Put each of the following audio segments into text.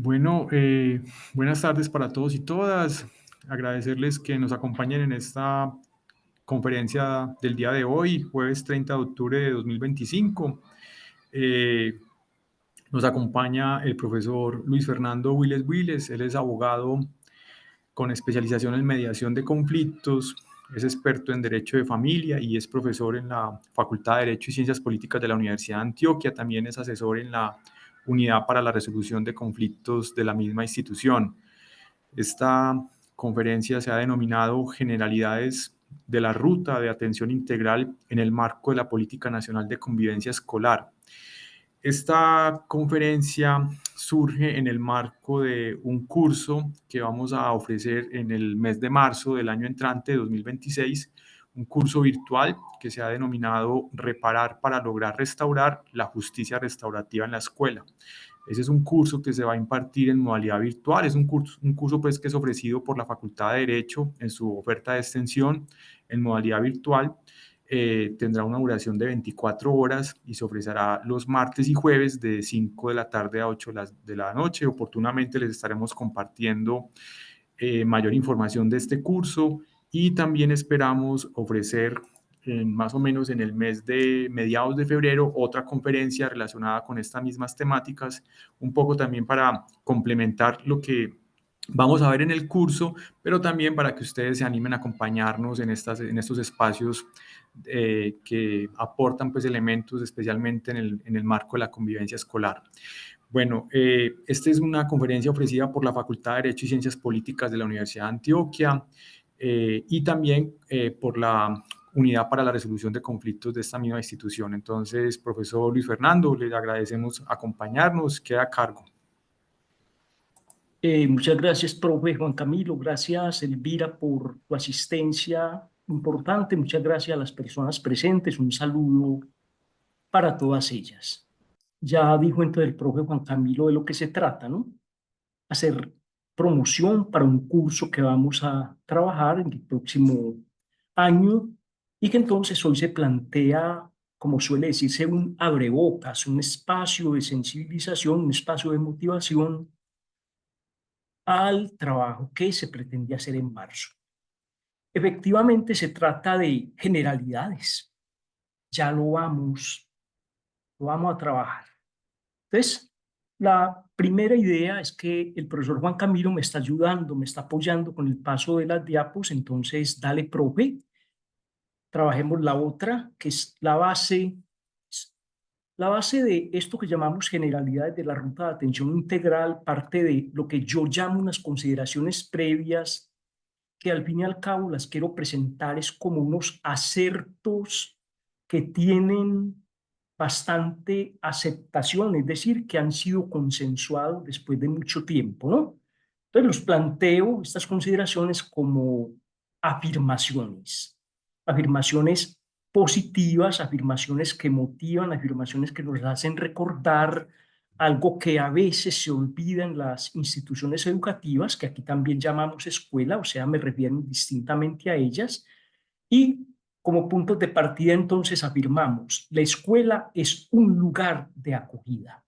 Bueno, buenas tardes para todos y todas. Agradecerles que nos acompañen en esta conferencia del día de hoy, jueves 30 de octubre de 2025. Eh, Nos acompaña el profesor Luis Fernando Wiles Wiles. Él es abogado con especialización en mediación de conflictos, es experto en Derecho de Familia y es profesor en la Facultad de Derecho y Ciencias Políticas de la Universidad de Antioquia. También es asesor en la Unidad para la Resolución de Conflictos de la misma institución. Esta conferencia se ha denominado Generalidades de la Ruta de Atención Integral en el marco de la Política Nacional de Convivencia Escolar. Esta conferencia surge en el marco de un curso que vamos a ofrecer en el mes de marzo del año entrante, 2026, un curso virtual que se ha denominado Reparar para lograr restaurar la justicia restaurativa en la escuela. Ese es un curso que se va a impartir en modalidad virtual, es un curso pues, que es ofrecido por la Facultad de Derecho en su oferta de extensión en modalidad virtual. Tendrá una duración de 24 horas y se ofrecerá los martes y jueves de 5 de la tarde a 8 de la noche. Oportunamente les estaremos compartiendo mayor información de este curso y también esperamos ofrecer más o menos en el mes de mediados de febrero otra conferencia relacionada con estas mismas temáticas, un poco también para complementar lo que vamos a ver en el curso, pero también para que ustedes se animen a acompañarnos en estos espacios que aportan pues elementos especialmente en el marco de la convivencia escolar. Bueno, esta es una conferencia ofrecida por la Facultad de Derecho y Ciencias Políticas de la Universidad de Antioquia y también por la Unidad para la Resolución de Conflictos de esta misma institución. Entonces, profesor Luis Fernando, le agradecemos acompañarnos, queda a cargo. Muchas gracias, profe Juan Camilo. Gracias, Elvira, por tu asistencia importante. Muchas gracias a las personas presentes. Un saludo para todas ellas. Ya dijo entonces el profe Juan Camilo de lo que se trata, ¿no? Hacer promoción para un curso que vamos a trabajar en el próximo año y que entonces hoy se plantea, como suele decirse, un abrebocas, un espacio de sensibilización, un espacio de motivación al trabajo que se pretendía hacer en marzo. Efectivamente, se trata de generalidades. Ya lo vamos a trabajar. Entonces, la primera idea es que el profesor Juan Camilo me está ayudando, me está apoyando con el paso de las diapos. Entonces, dale, profe, trabajemos la otra, que es la base. La base de esto que llamamos generalidades de la ruta de atención integral parte de lo que yo llamo unas consideraciones previas que al fin y al cabo las quiero presentar es como unos acertos que tienen bastante aceptación, es decir, que han sido consensuados después de mucho tiempo, ¿no? Entonces los planteo, estas consideraciones, como afirmaciones, afirmaciones positivas, afirmaciones que motivan, afirmaciones que nos hacen recordar algo que a veces se olvida en las instituciones educativas, que aquí también llamamos escuela, o sea, me refiero indistintamente a ellas, y como puntos de partida entonces afirmamos, la escuela es un lugar de acogida.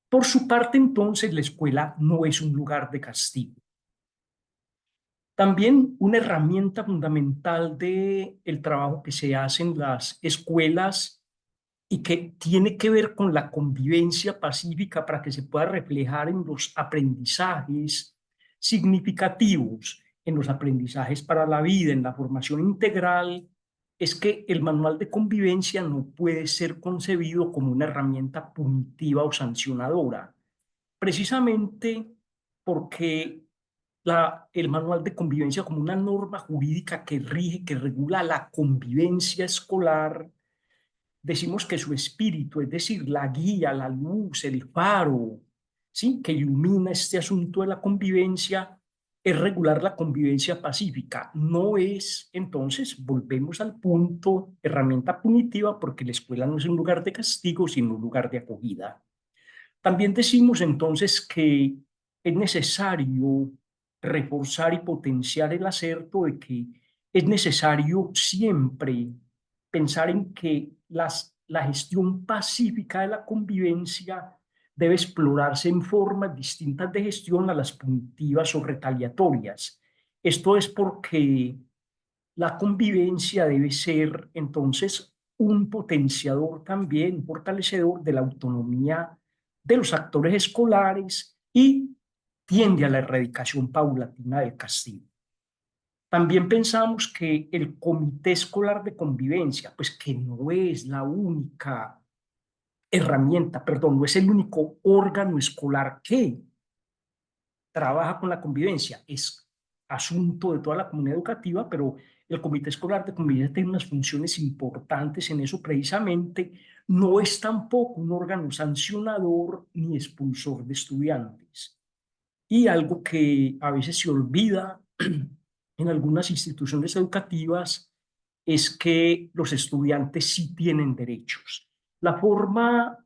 Por su parte entonces, la escuela no es un lugar de castigo. También una herramienta fundamental del trabajo que se hace en las escuelas y que tiene que ver con la convivencia pacífica para que se pueda reflejar en los aprendizajes significativos, en los aprendizajes para la vida, en la formación integral, es que el manual de convivencia no puede ser concebido como una herramienta punitiva o sancionadora, precisamente porque el manual de convivencia como una norma jurídica que rige, que regula la convivencia escolar, decimos que su espíritu, es decir, la guía, la luz, el faro, ¿sí?, que ilumina este asunto de la convivencia, es regular la convivencia pacífica. No es, entonces, volvemos al punto, herramienta punitiva, porque la escuela no es un lugar de castigo, sino un lugar de acogida. También decimos entonces que es necesario reforzar y potenciar el acerto de que es necesario siempre pensar en que la gestión pacífica de la convivencia debe explorarse en formas distintas de gestión a las punitivas o retaliatorias. Esto es porque la convivencia debe ser entonces un potenciador también, un fortalecedor de la autonomía de los actores escolares y tiende a la erradicación paulatina del castigo. También pensamos que el comité escolar de convivencia, pues que no es la única herramienta, perdón, no es el único órgano escolar que trabaja con la convivencia, es asunto de toda la comunidad educativa, pero el comité escolar de convivencia tiene unas funciones importantes en eso precisamente. No es tampoco un órgano sancionador ni expulsor de estudiantes. Y algo que a veces se olvida en algunas instituciones educativas es que los estudiantes sí tienen derechos. La forma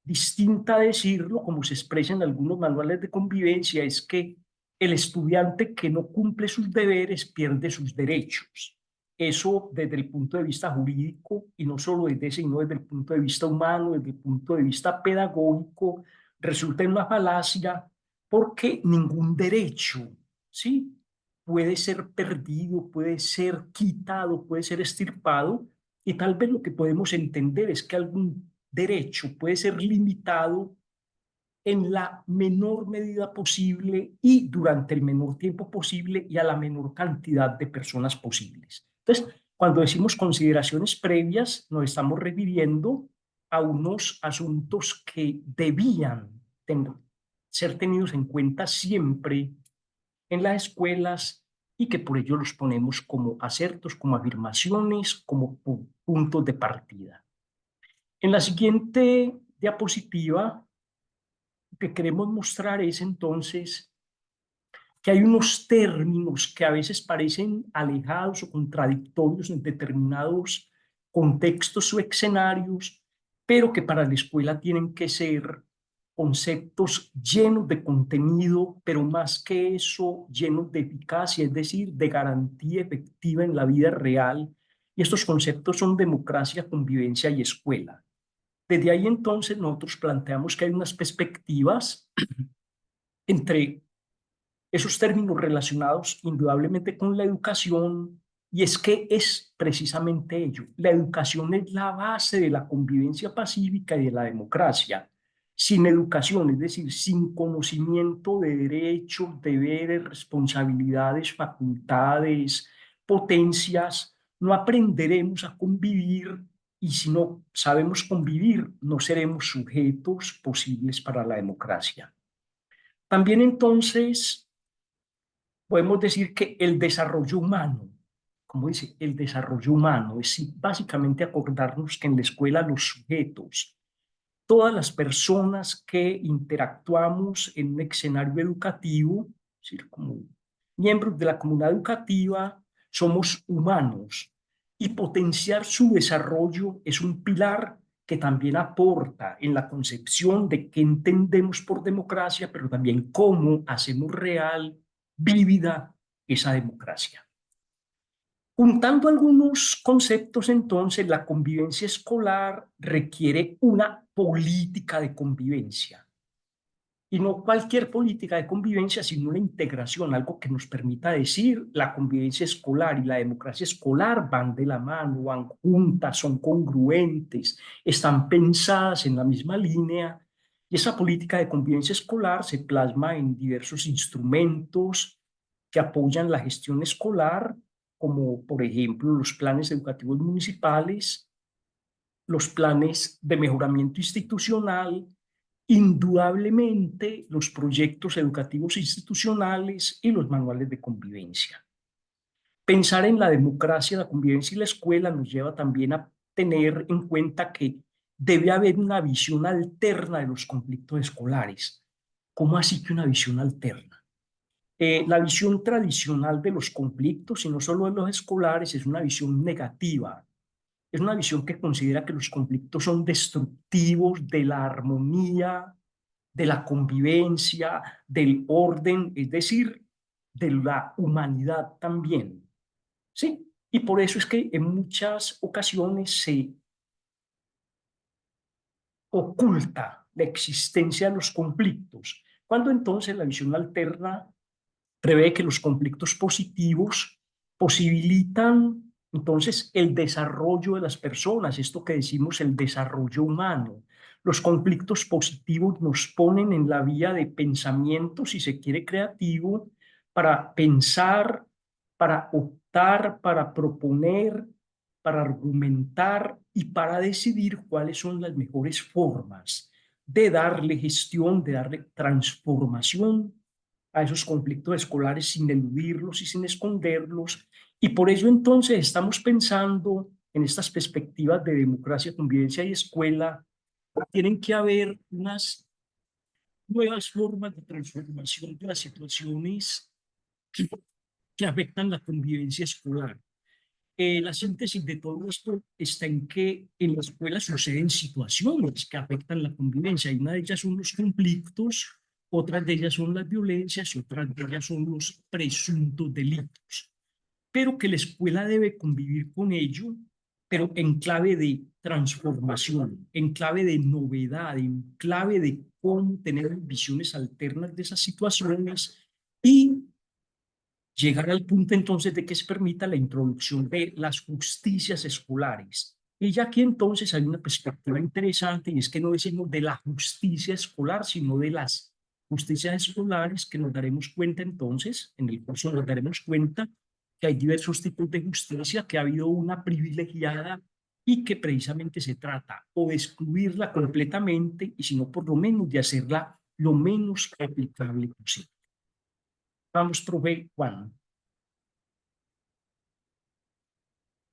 distinta de decirlo, como se expresa en algunos manuales de convivencia, es que el estudiante que no cumple sus deberes pierde sus derechos. Eso desde el punto de vista jurídico, y no solo desde ese, sino desde el punto de vista humano, desde el punto de vista pedagógico, resulta en una falacia porque ningún derecho, ¿sí?, puede ser perdido, puede ser quitado, puede ser extirpado, y tal vez lo que podemos entender es que algún derecho puede ser limitado en la menor medida posible y durante el menor tiempo posible y a la menor cantidad de personas posibles. Entonces, cuando decimos consideraciones previas, nos estamos refiriendo a unos asuntos que debían ser tenidos en cuenta siempre en las escuelas y que por ello los ponemos como acertos, como afirmaciones, como puntos de partida. En la siguiente diapositiva, lo que queremos mostrar es entonces que hay unos términos que a veces parecen alejados o contradictorios en determinados contextos o escenarios, pero que para la escuela tienen que ser conceptos llenos de contenido, pero más que eso, llenos de eficacia, es decir, de garantía efectiva en la vida real. Y estos conceptos son democracia, convivencia y escuela. Desde ahí entonces nosotros planteamos que hay unas perspectivas entre esos términos relacionados indudablemente con la educación, y es que es precisamente ello. La educación es la base de la convivencia pacífica y de la democracia. Sin educación, es decir, sin conocimiento de derechos, deberes, responsabilidades, facultades, potencias, no aprenderemos a convivir, y si no sabemos convivir, no seremos sujetos posibles para la democracia. También entonces podemos decir que el desarrollo humano, como dice, el desarrollo humano, es básicamente acordarnos que en la escuela los sujetos, todas las personas que interactuamos en un escenario educativo, es decir, como miembros de la comunidad educativa, somos humanos, y potenciar su desarrollo es un pilar que también aporta en la concepción de qué entendemos por democracia, pero también cómo hacemos real, vívida esa democracia. Juntando algunos conceptos, entonces, la convivencia escolar requiere una política de convivencia. Y no cualquier política de convivencia, sino una integración, algo que nos permita decir la convivencia escolar y la democracia escolar van de la mano, van juntas, son congruentes, están pensadas en la misma línea. Y esa política de convivencia escolar se plasma en diversos instrumentos que apoyan la gestión escolar, como por ejemplo los planes educativos municipales, los planes de mejoramiento institucional, indudablemente los proyectos educativos institucionales y los manuales de convivencia. Pensar en la democracia, la convivencia y la escuela nos lleva también a tener en cuenta que debe haber una visión alterna de los conflictos escolares. ¿Cómo así que una visión alterna? La visión tradicional de los conflictos, y no solo de los escolares, es una visión negativa. Es una visión que considera que los conflictos son destructivos de la armonía, de la convivencia, del orden, es decir, de la humanidad también. ¿Sí? Y por eso es que en muchas ocasiones se oculta la existencia de los conflictos, cuando entonces la visión alterna prevé que los conflictos positivos posibilitan entonces el desarrollo de las personas, esto que decimos el desarrollo humano. Los conflictos positivos nos ponen en la vía de pensamiento, si se quiere, creativo, para pensar, para optar, para proponer, para argumentar y para decidir cuáles son las mejores formas de darle gestión, de darle transformación a esos conflictos escolares sin eludirlos y sin esconderlos. Y por ello entonces estamos pensando en estas perspectivas de democracia, convivencia y escuela. Tienen que haber unas nuevas formas de transformación de las situaciones que afectan la convivencia escolar. La síntesis de todo esto está en que en la escuela suceden situaciones que afectan la convivencia y una de ellas son los conflictos, otras de ellas son las violencias y otras de ellas son los presuntos delitos, pero que la escuela debe convivir con ello, pero en clave de transformación, en clave de novedad, en clave de cómo tener visiones alternas de esas situaciones y llegar al punto entonces de que se permita la introducción de las justicias escolares. Y ya aquí entonces hay una perspectiva interesante y es que no decimos de la justicia escolar, sino de las justicias escolares que nos daremos cuenta entonces, en el curso nos daremos cuenta que hay diversos tipos de justicia, que ha habido una privilegiada y que precisamente se trata o de excluirla completamente y sino por lo menos de hacerla lo menos aplicable posible. Vamos, profe Juan.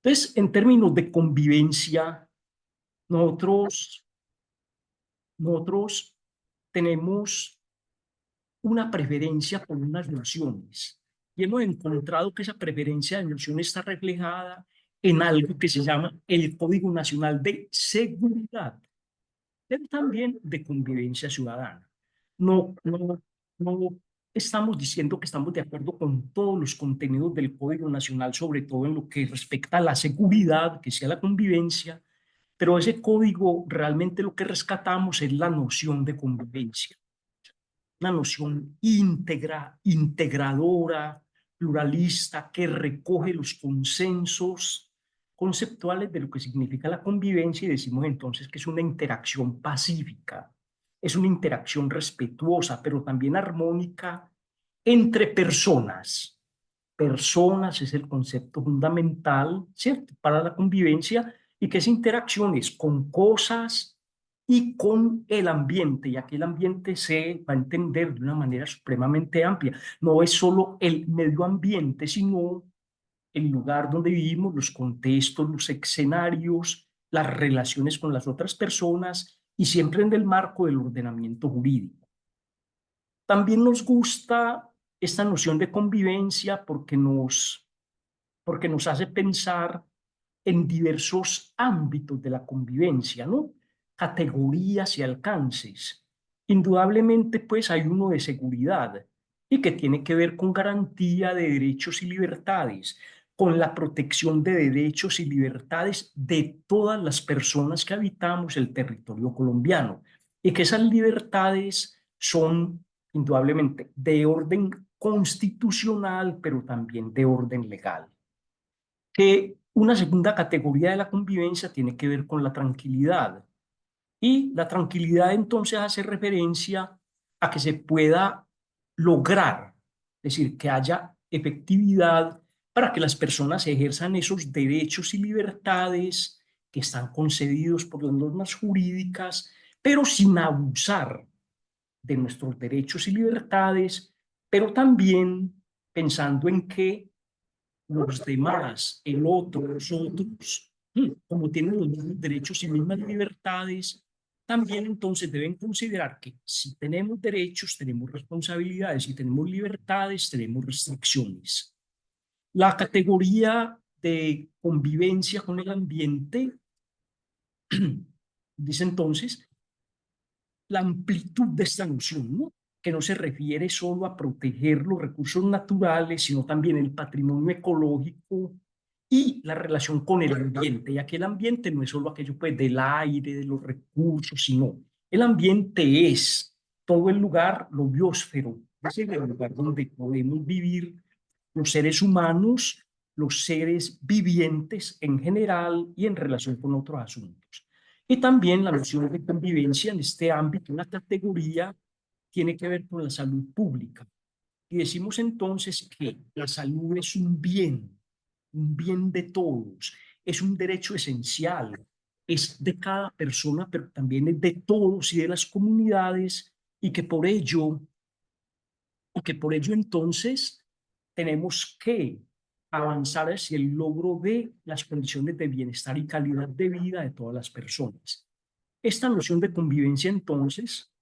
Entonces, en términos de convivencia, nosotros, nosotros tenemos una preferencia por unas nociones y hemos encontrado que esa preferencia de nociones está reflejada en algo que se llama el Código Nacional de Seguridad, pero también de convivencia ciudadana. No estamos diciendo que estamos de acuerdo con todos los contenidos del Código Nacional, sobre todo en lo que respecta a la seguridad, que sea la convivencia, pero ese código realmente lo que rescatamos es la noción de convivencia, una noción íntegra, integradora, pluralista, que recoge los consensos conceptuales de lo que significa la convivencia y decimos entonces que es una interacción pacífica, es una interacción respetuosa, pero también armónica entre personas. Personas es el concepto fundamental, ¿cierto?, para la convivencia y que esa interacción es con cosas y con el ambiente, y aquí el ambiente se va a entender de una manera supremamente amplia. No es solo el medio ambiente, sino el lugar donde vivimos, los contextos, los escenarios, las relaciones con las otras personas y siempre en el marco del ordenamiento jurídico. También nos gusta esta noción de convivencia porque nos hace pensar en diversos ámbitos de la convivencia, ¿no? Categorías y alcances. Indudablemente, pues hay uno de seguridad y que tiene que ver con garantía de derechos y libertades, con la protección de derechos y libertades de todas las personas que habitamos el territorio colombiano y que esas libertades son indudablemente de orden constitucional, pero también de orden legal. Que una segunda categoría de la convivencia tiene que ver con la tranquilidad. Y la tranquilidad entonces hace referencia a que se pueda lograr, es decir, que haya efectividad para que las personas ejerzan esos derechos y libertades que están concedidos por las normas jurídicas, pero sin abusar de nuestros derechos y libertades, pero también pensando en que los demás, el otro, los otros, como tienen los mismos derechos y mismas libertades, también entonces deben considerar que si tenemos derechos, tenemos responsabilidades, si tenemos libertades, tenemos restricciones. La categoría de convivencia con el ambiente dice entonces la amplitud de esta noción, ¿no?, que no se refiere solo a proteger los recursos naturales, sino también el patrimonio ecológico y la relación con el ambiente. Y aquí el ambiente no es solo aquello pues, del aire, de los recursos, sino El ambiente es todo el lugar, lo biosfero, es el lugar donde podemos vivir los seres humanos, los seres vivientes en general y en relación con otros asuntos. Y también la noción de convivencia en este ámbito, una categoría, tiene que ver con la salud pública. Y decimos entonces que la salud es un bien de todos, es un derecho esencial, es de cada persona, pero también es de todos y de las comunidades, y que por ello, entonces tenemos que avanzar hacia el logro de las condiciones de bienestar y calidad de vida de todas las personas. Esta noción de convivencia, entonces,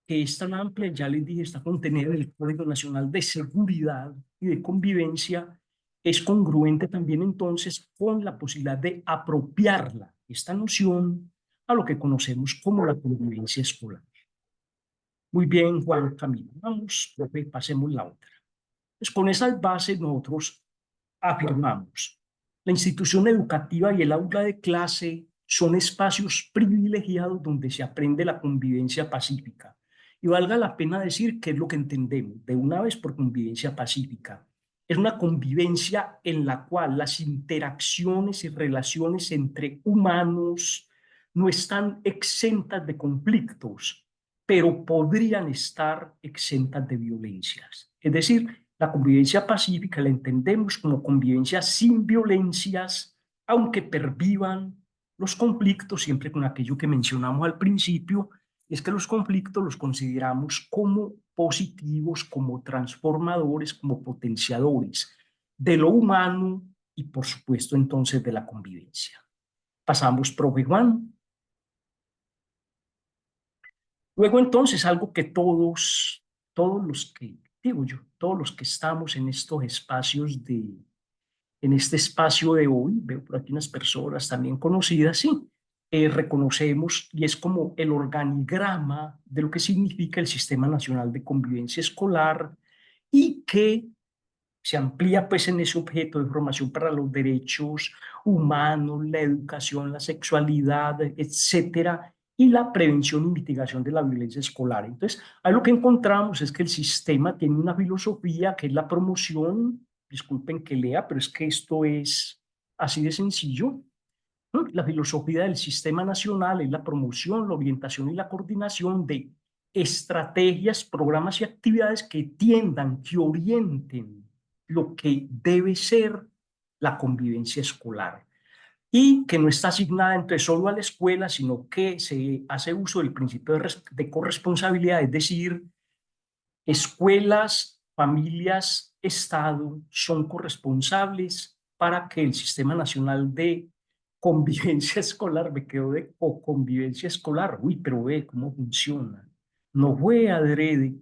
que es tan amplia, ya les dije, está contenida en el Código Nacional de Seguridad y de Convivencia, es congruente también entonces con la posibilidad de apropiarla, esta noción, a lo que conocemos como la convivencia escolar. Muy bien, Juan Camilo. Vamos, profe, pasemos la otra. Pues con esas bases nosotros afirmamos, la institución educativa y el aula de clase son espacios privilegiados donde se aprende la convivencia pacífica. Y valga la pena decir qué es lo que entendemos de una vez por convivencia pacífica. Es una convivencia en la cual las interacciones y relaciones entre humanos no están exentas de conflictos, pero podrían estar exentas de violencias. Es decir, la convivencia pacífica la entendemos como convivencia sin violencias, aunque pervivan los conflictos, siempre con aquello que mencionamos al principio, es que los conflictos los consideramos como positivos, como transformadores, como potenciadores de lo humano y, por supuesto, entonces de la convivencia. Pasamos, profe Juan. Luego, entonces, algo que todos los que, digo yo, todos los que estamos en estos espacios en este espacio de hoy, veo por aquí unas personas también conocidas, sí, reconocemos y es como el organigrama de lo que significa el Sistema Nacional de Convivencia Escolar y que se amplía pues en ese objeto de formación para los derechos humanos, la educación, la sexualidad, etcétera, y la prevención y mitigación de la violencia escolar. Entonces, ahí lo que encontramos es que el sistema tiene una filosofía que es la promoción, disculpen que lea, pero es que esto es así de sencillo, ¿no? La filosofía del sistema nacional es la promoción, la orientación y la coordinación de estrategias, programas y actividades que tiendan, que orienten lo que debe ser la convivencia escolar y que no está asignada entonces solo a la escuela, sino que se hace uso del principio de corresponsabilidad, es decir, escuelas, familias, Estado son corresponsables para que el Sistema Nacional de Convivencia Escolar, me quedo de co-convivencia escolar, uy, pero ve cómo funciona. No fue adrede,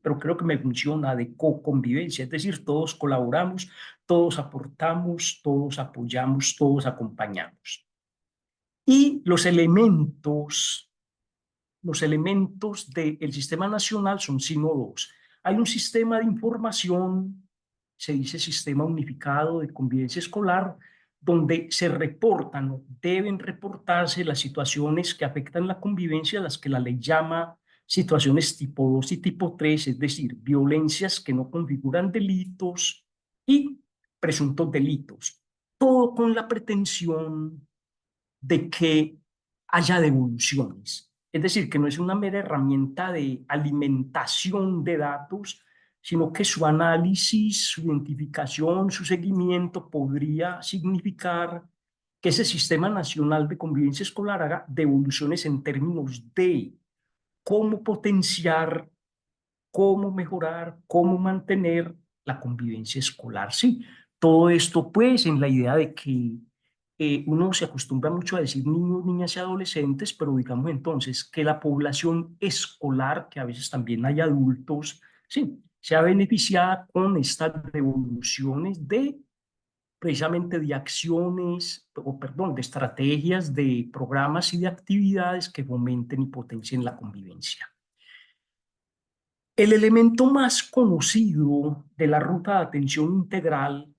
pero creo que me funciona de co-convivencia, es decir, todos colaboramos, todos aportamos, todos apoyamos, todos acompañamos. Y los elementos del sistema nacional son sino dos. Hay un sistema de información, se dice sistema unificado de convivencia escolar, donde se reportan o deben reportarse las situaciones que afectan la convivencia, las que la ley llama situaciones tipo 2 y tipo 3, es decir, violencias que no configuran delitos y presuntos delitos. Todo con la pretensión de que haya devoluciones. Es decir, que no es una mera herramienta de alimentación de datos, sino que su análisis, su identificación, su seguimiento podría significar que ese Sistema Nacional de Convivencia Escolar haga devoluciones en términos de cómo potenciar, cómo mejorar, cómo mantener la convivencia escolar. Sí, todo esto pues en la idea de que uno se acostumbra mucho a decir niños, niñas y adolescentes, pero digamos entonces que la población escolar, que a veces también hay adultos, sí, sea beneficiada con estas devoluciones de precisamente de acciones, o perdón, de estrategias, de programas y de actividades que fomenten y potencien la convivencia. El elemento más conocido de la ruta de atención integral,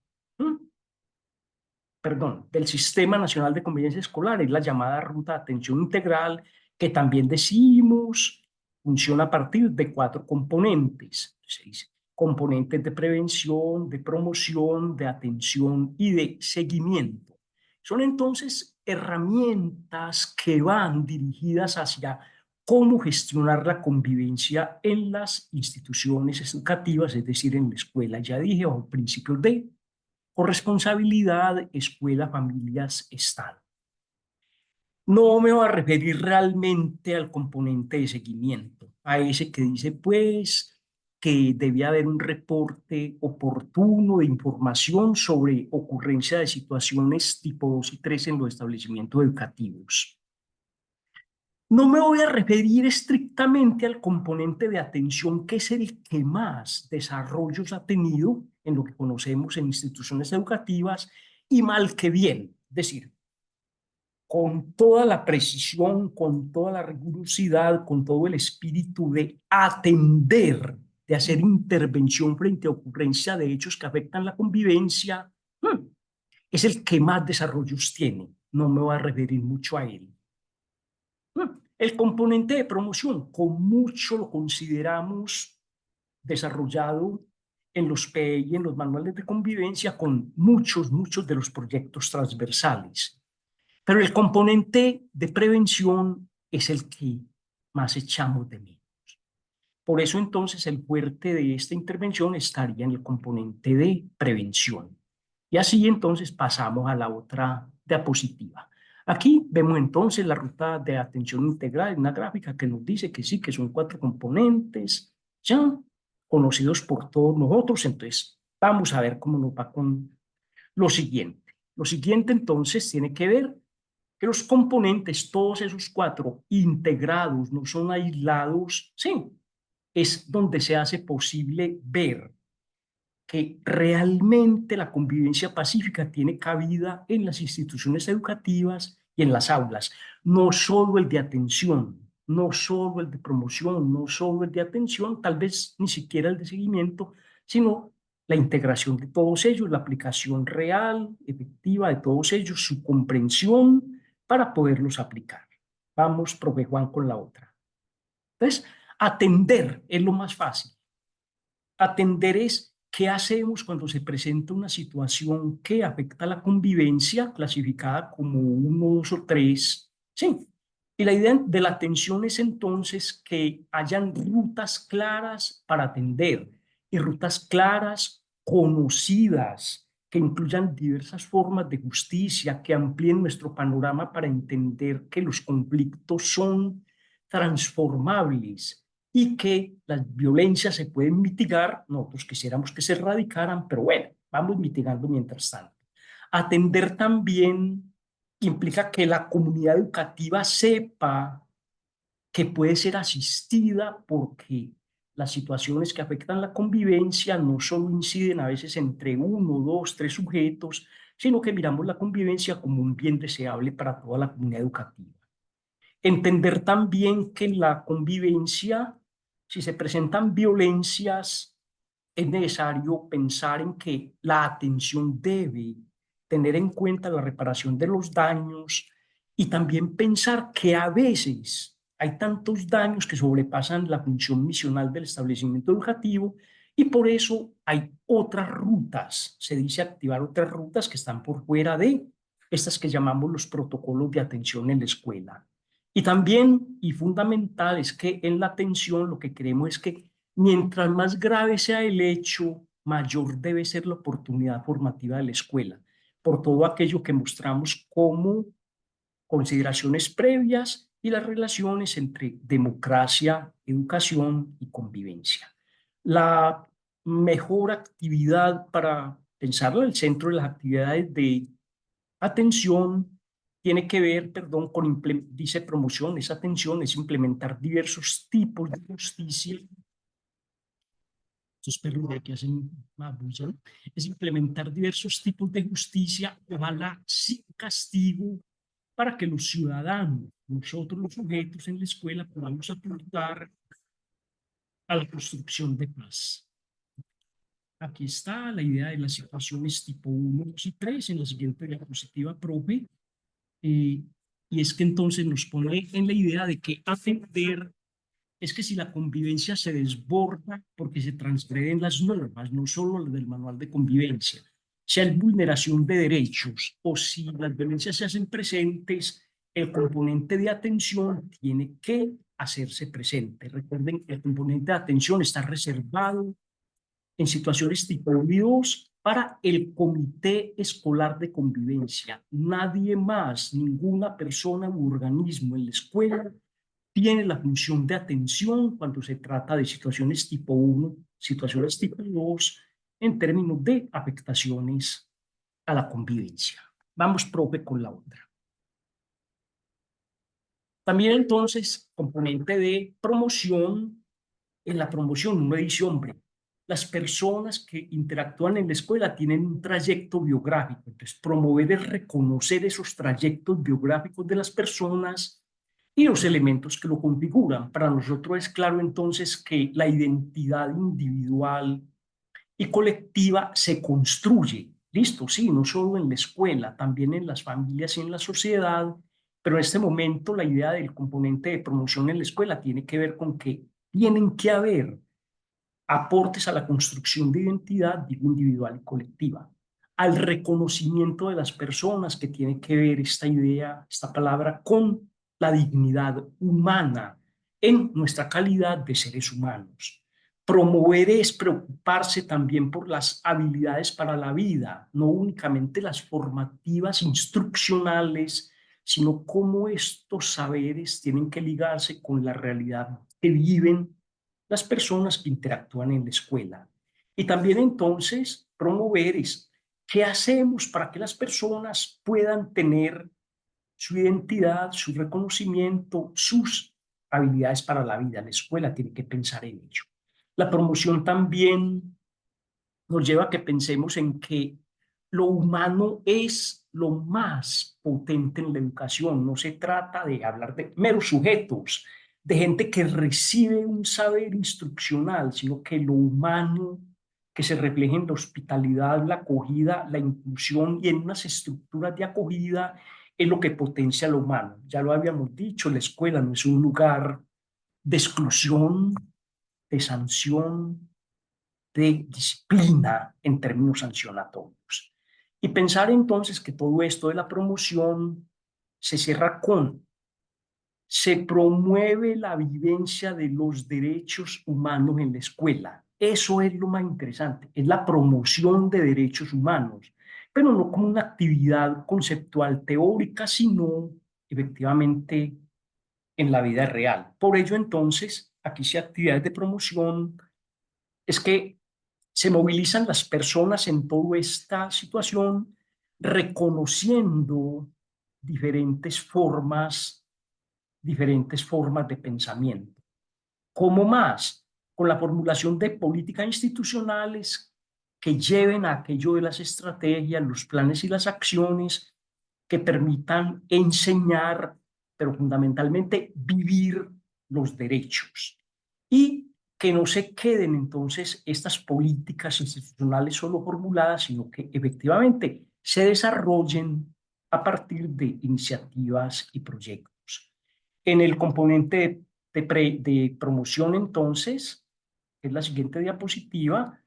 perdón, del Sistema Nacional de Convivencia Escolar es la llamada ruta de atención integral, que también decimos funciona a partir de 4 componentes. Se dice componentes de prevención, de promoción, de atención y de seguimiento. Son entonces herramientas que van dirigidas hacia cómo gestionar la convivencia en las instituciones educativas, es decir, en la escuela. Ya dije, bajo principios de corresponsabilidad, escuela, familias, Estado. No me voy a referir realmente al componente de seguimiento, a ese que dice, pues, que debía haber un reporte oportuno de información sobre ocurrencia de situaciones tipo 2 y 3 en los establecimientos educativos. No me voy a referir estrictamente al componente de atención, que es el que más desarrollos ha tenido en lo que conocemos en instituciones educativas, y mal que bien, es decir, con toda la precisión, con toda la rigurosidad, con todo el espíritu de atender, de hacer intervención frente a ocurrencia de hechos que afectan la convivencia, es el que más desarrollos tiene. No me voy a referir mucho a él. El componente de promoción, con mucho lo consideramos desarrollado en los PEI y en los manuales de convivencia, con muchos de los proyectos transversales. Pero el componente de prevención es el que más echamos de menos. Por eso entonces el fuerte de esta intervención estaría en el componente de prevención. Y así entonces pasamos a la otra diapositiva. Aquí vemos entonces la ruta de atención integral, una gráfica que nos dice que sí, que son 4 componentes, ya conocidos por todos nosotros. Entonces vamos a ver cómo nos va con lo siguiente. Lo siguiente entonces tiene que ver que los componentes, todos esos 4 integrados, no son aislados, sí, es donde se hace posible ver que realmente la convivencia pacífica tiene cabida en las instituciones educativas y en las aulas. No solo el de atención, no solo el de promoción, no solo el de atención, tal vez ni siquiera el de seguimiento, sino la integración de todos ellos, la aplicación real, efectiva de todos ellos, su comprensión para poderlos aplicar. Vamos, profe Juan, con la otra. Entonces, atender es lo más fácil. Atender es qué hacemos cuando se presenta una situación que afecta a la convivencia, clasificada como 1, 2 o 3. Sí. Y la idea de la atención es entonces que hayan rutas claras para atender, y rutas claras, conocidas, que incluyan diversas formas de justicia, que amplíen nuestro panorama para entender que los conflictos son transformables y que las violencias se pueden mitigar. Nosotros quisiéramos que se erradicaran, pero bueno, vamos mitigando mientras tanto. Atender también implica que la comunidad educativa sepa que puede ser asistida, porque las situaciones que afectan la convivencia no solo inciden a veces entre 1, 2, 3 sujetos, sino que miramos la convivencia como un bien deseable para toda la comunidad educativa. Entender también que en la convivencia, si se presentan violencias, es necesario pensar en que la atención debe tener en cuenta la reparación de los daños, y también pensar que a veces hay tantos daños que sobrepasan la función misional del establecimiento educativo, y por eso hay otras rutas, se dice activar otras rutas que están por fuera de estas que llamamos los protocolos de atención en la escuela. Y también, y fundamental, es que en la atención lo que queremos es que mientras más grave sea el hecho, mayor debe ser la oportunidad formativa de la escuela, por todo aquello que mostramos como consideraciones previas y las relaciones entre democracia, educación y convivencia. La mejor actividad para pensarlo, el centro de las actividades de atención, tiene que ver, perdón, con, dice promoción, es atención, es implementar diversos tipos de justicia. Estos perros que hacen más bulla, ¿no? Es implementar diversos tipos de justicia, ojalá sin castigo, para que los ciudadanos, nosotros los sujetos en la escuela, podamos aportar a la construcción de paz. Aquí está la idea de las situaciones tipo 1, 2 y 3 en la siguiente diapositiva, profe. y es que entonces nos pone en la idea de que atender es que si la convivencia se desborda porque se transgreden las normas, no solo las del manual de convivencia, si hay vulneración de derechos o si las violencias se hacen presentes, el componente de atención tiene que hacerse presente. Recuerden, el componente de atención está reservado en situaciones tipo 2 para el comité escolar de convivencia. Nadie más, ninguna persona u organismo en la escuela tiene la función de atención cuando se trata de situaciones tipo 1, situaciones tipo 2, en términos de afectaciones a la convivencia. Vamos, profe, con la otra. También entonces, componente de promoción. En la promoción uno dice, hombre, las personas que interactúan en la escuela tienen un trayecto biográfico. Entonces, promover es reconocer esos trayectos biográficos de las personas y los elementos que lo configuran. Para nosotros es claro entonces que la identidad individual y colectiva se construye. Listo, sí, no solo en la escuela, también en las familias y en la sociedad, pero en este momento la idea del componente de promoción en la escuela tiene que ver con que tienen que haber aportes a la construcción de identidad, digo, individual y colectiva, al reconocimiento de las personas, que tiene que ver esta idea, esta palabra, con la dignidad humana en nuestra calidad de seres humanos. Promover es preocuparse también por las habilidades para la vida, no únicamente las formativas instruccionales, sino cómo estos saberes tienen que ligarse con la realidad que viven las personas que interactúan en la escuela. Y también entonces promover es qué hacemos para que las personas puedan tener su identidad, su reconocimiento, sus habilidades para la vida. La escuela tiene que pensar en ello. La promoción también nos lleva a que pensemos en que lo humano es lo más potente en la educación. No se trata de hablar de meros sujetos, de gente que recibe un saber instruccional, sino que lo humano que se refleja en la hospitalidad, la acogida, la inclusión y en unas estructuras de acogida es lo que potencia lo humano. Ya lo habíamos dicho, la escuela no es un lugar de exclusión, de sanción, de disciplina en términos sancionatorios. Y pensar entonces que todo esto de la promoción se cierra con, se promueve la vivencia de los derechos humanos en la escuela. Eso es lo más interesante, es la promoción de derechos humanos, pero no como una actividad conceptual teórica, sino efectivamente en la vida real. Por ello, entonces, aquí sí actividades de promoción es que se movilizan las personas en toda esta situación reconociendo diferentes formas, diferentes formas de pensamiento. ¿Cómo más? Con la formulación de políticas institucionales que lleven a aquello de las estrategias, los planes y las acciones que permitan enseñar, pero fundamentalmente vivir los derechos. Y que no se queden entonces estas políticas institucionales solo formuladas, sino que efectivamente se desarrollen a partir de iniciativas y proyectos. En el componente de promoción, entonces, es la siguiente diapositiva,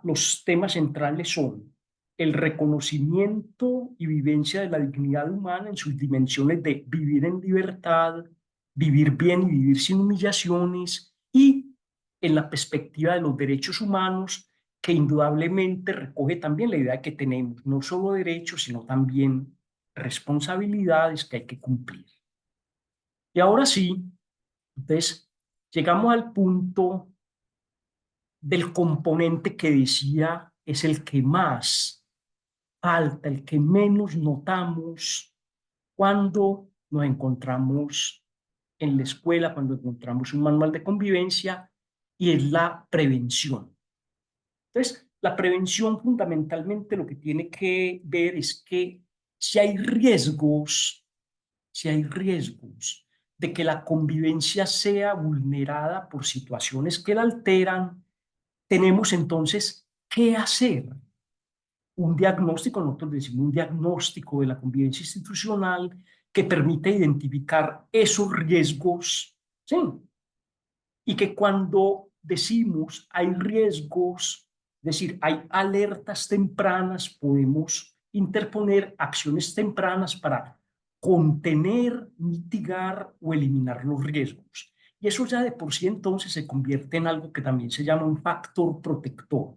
los temas centrales son el reconocimiento y vivencia de la dignidad humana en sus dimensiones de vivir en libertad, vivir bien y vivir sin humillaciones, y en la perspectiva de los derechos humanos, que indudablemente recoge también la idea de que tenemos no solo derechos, sino también responsabilidades que hay que cumplir. Y ahora sí, entonces, llegamos al punto del componente que decía es el que más falta, el que menos notamos cuando nos encontramos en la escuela, cuando encontramos un manual de convivencia, y es la prevención. Entonces, la prevención fundamentalmente lo que tiene que ver es que si hay riesgos, si hay riesgos de que la convivencia sea vulnerada por situaciones que la alteran, tenemos entonces qué hacer. Un diagnóstico, nosotros decimos un diagnóstico de la convivencia institucional, que permite identificar esos riesgos, ¿sí? Y que cuando decimos hay riesgos, es decir, hay alertas tempranas, podemos interponer acciones tempranas para contener, mitigar o eliminar los riesgos. Y eso ya de por sí entonces se convierte en algo que también se llama un factor protector.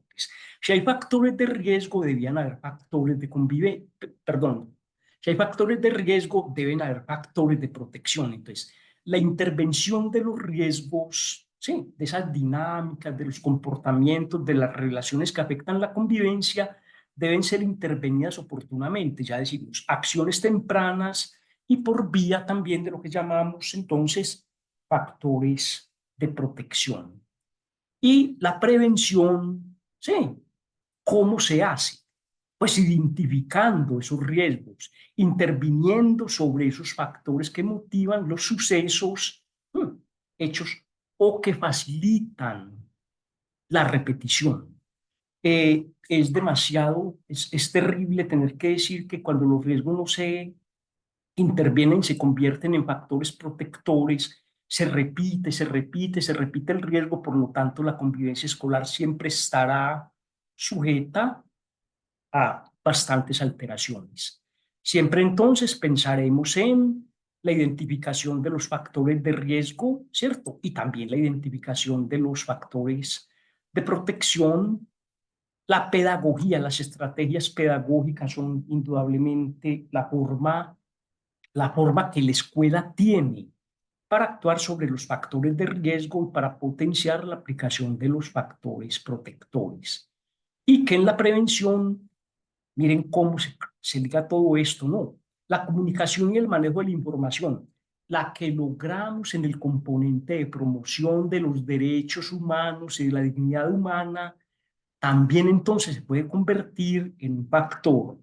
Si hay factores de riesgo, debían haber factores de convivencia, perdón, si hay factores de riesgo, deben haber factores de protección. Entonces, la intervención de los riesgos, sí, de esas dinámicas, de los comportamientos, de las relaciones que afectan la convivencia, deben ser intervenidas oportunamente, ya decimos, acciones tempranas y por vía también de lo que llamamos entonces factores de protección. Y la prevención, sí, ¿cómo se hace? Pues identificando esos riesgos, interviniendo sobre esos factores que motivan los sucesos, hechos o que facilitan la repetición. Es terrible tener que decir que cuando los riesgos no se intervienen, se convierten en factores protectores, se repite, se repite, se repite el riesgo, por lo tanto la convivencia escolar siempre estará sujeta a bastantes alteraciones. Siempre entonces pensaremos en la identificación de los factores de riesgo, ¿cierto? Y también la identificación de los factores de protección. La pedagogía, las estrategias pedagógicas son indudablemente la forma que la escuela tiene para actuar sobre los factores de riesgo y para potenciar la aplicación de los factores protectores. Y que en la prevención, miren cómo se liga todo esto, ¿no? La comunicación y el manejo de la información, la que logramos en el componente de promoción de los derechos humanos y de la dignidad humana, también entonces se puede convertir en un factor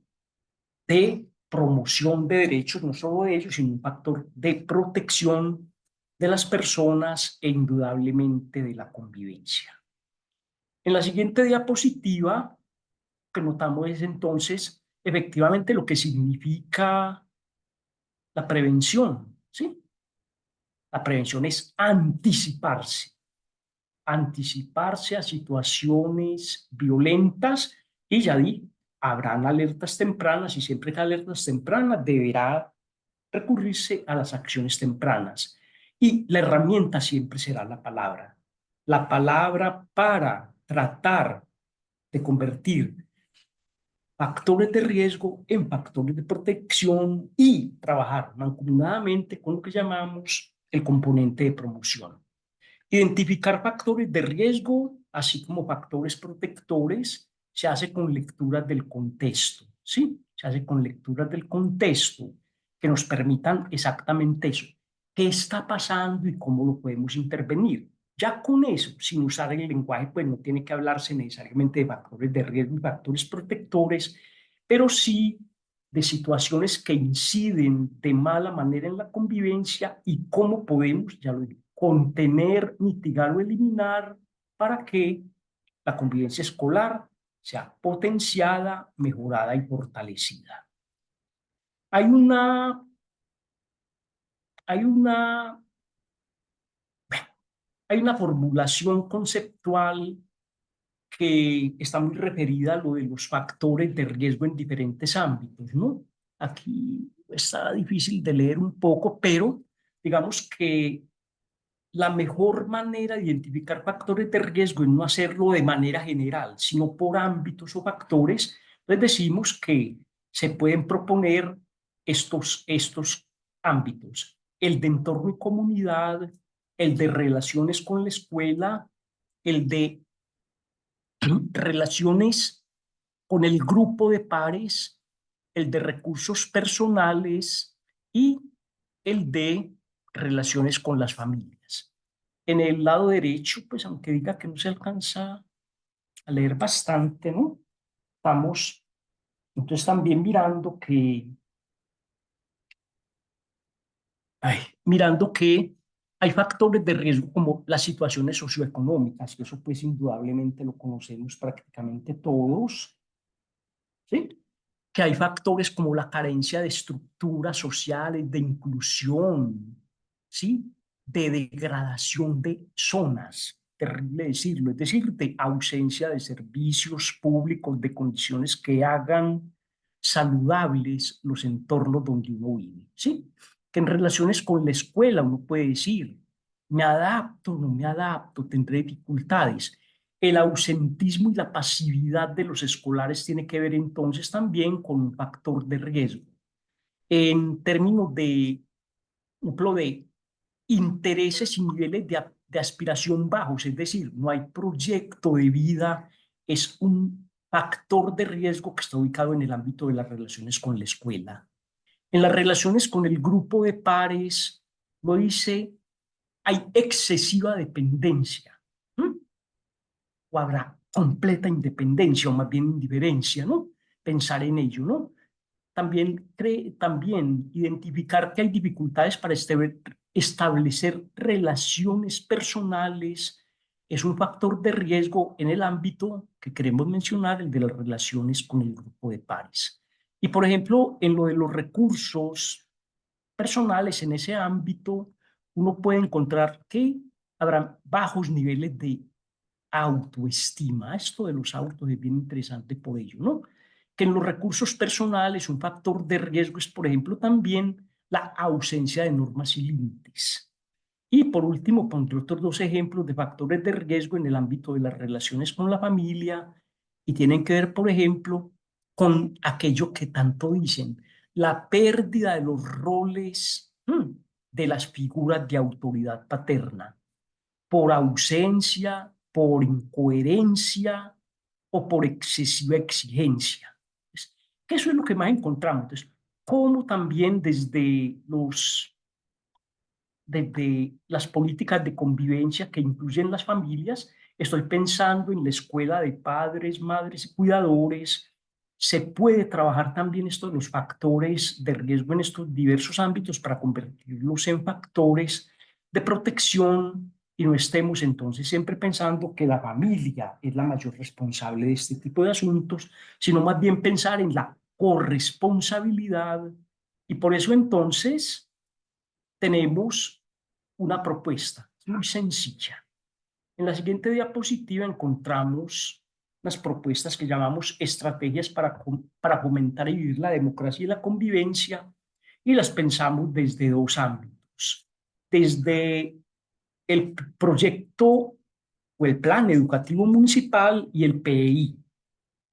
de promoción de derechos, no solo de ellos, sino un factor de protección de las personas e indudablemente de la convivencia. En la siguiente diapositiva, que notamos es entonces efectivamente lo que significa la prevención, ¿sí? La prevención es anticiparse a situaciones violentas y ya di, habrán alertas tempranas y siempre que hay alertas tempranas deberá recurrirse a las acciones tempranas. Y la herramienta siempre será la palabra para tratar de convertir factores de riesgo en factores de protección y trabajar mancomunadamente con lo que llamamos el componente de promoción. Identificar factores de riesgo, así como factores protectores, se hace con lecturas del contexto, ¿sí? Se hace con lecturas del contexto que nos permitan exactamente eso. ¿Qué está pasando y cómo lo podemos intervenir? Ya con eso, sin usar el lenguaje, pues no tiene que hablarse necesariamente de factores de riesgo y factores protectores, pero sí de situaciones que inciden de mala manera en la convivencia y cómo podemos, ya lo digo, contener, mitigar o eliminar para que la convivencia escolar sea potenciada, mejorada y fortalecida. Hay una, hay una, hay una formulación conceptual que está muy referida a lo de los factores de riesgo en diferentes ámbitos, ¿no? Aquí está difícil de leer un poco, pero digamos que la mejor manera de identificar factores de riesgo es no hacerlo de manera general, sino por ámbitos o factores. Entonces decimos que se pueden proponer estos ámbitos: el de entorno y comunidad, el de relaciones con la escuela, el de relaciones con el grupo de pares, el de recursos personales y el de relaciones con las familias. En el lado derecho, pues aunque diga que no se alcanza a leer bastante, ¿no? Estamos entonces también mirando que hay factores de riesgo como las situaciones socioeconómicas, que eso pues indudablemente lo conocemos prácticamente todos, ¿sí? que hay factores como la carencia de estructuras sociales, de inclusión, ¿sí? De degradación de zonas, terrible decirlo, es decir, de ausencia de servicios públicos, de condiciones que hagan saludables los entornos donde uno vive, ¿sí? Que en relaciones con la escuela uno puede decir, me adapto, no me adapto, tendré dificultades. El ausentismo y la pasividad de los escolares tiene que ver entonces también con un factor de riesgo. En términos de, por ejemplo, de intereses y niveles de aspiración bajos, es decir, no hay proyecto de vida, es un factor de riesgo que está ubicado en el ámbito de las relaciones con la escuela. En las relaciones con el grupo de pares, lo dice, hay excesiva dependencia. ¿Mm? O habrá completa independencia o más bien indiferencia, ¿no? Pensar en ello, ¿no? También identificar que hay dificultades para establecer relaciones personales es un factor de riesgo en el ámbito que queremos mencionar, el de las relaciones con el grupo de pares. Y por ejemplo, en lo de los recursos personales en ese ámbito, uno puede encontrar que habrá bajos niveles de autoestima. Esto de los autos es bien interesante por ello, ¿no? Que en los recursos personales un factor de riesgo es, por ejemplo, también la ausencia de normas y límites. Y por último, pondré otros dos ejemplos de factores de riesgo en el ámbito de las relaciones con la familia y tienen que ver, por ejemplo, con aquello que tanto dicen, la pérdida de los roles de las figuras de autoridad paterna por ausencia, por incoherencia o por excesiva exigencia. Entonces, que eso es lo que más encontramos. Entonces, cómo también desde las políticas de convivencia que incluyen las familias, estoy pensando en la escuela de padres, madres y cuidadores, se puede trabajar también esto de los factores de riesgo en estos diversos ámbitos para convertirlos en factores de protección y no estemos entonces siempre pensando que la familia es la mayor responsable de este tipo de asuntos, sino más bien pensar en la corresponsabilidad y por eso entonces tenemos una propuesta muy sencilla. En la siguiente diapositiva encontramos las propuestas que llamamos estrategias para fomentar y vivir la democracia y la convivencia y las pensamos desde dos ámbitos. Desde el proyecto o el plan educativo municipal y el PEI,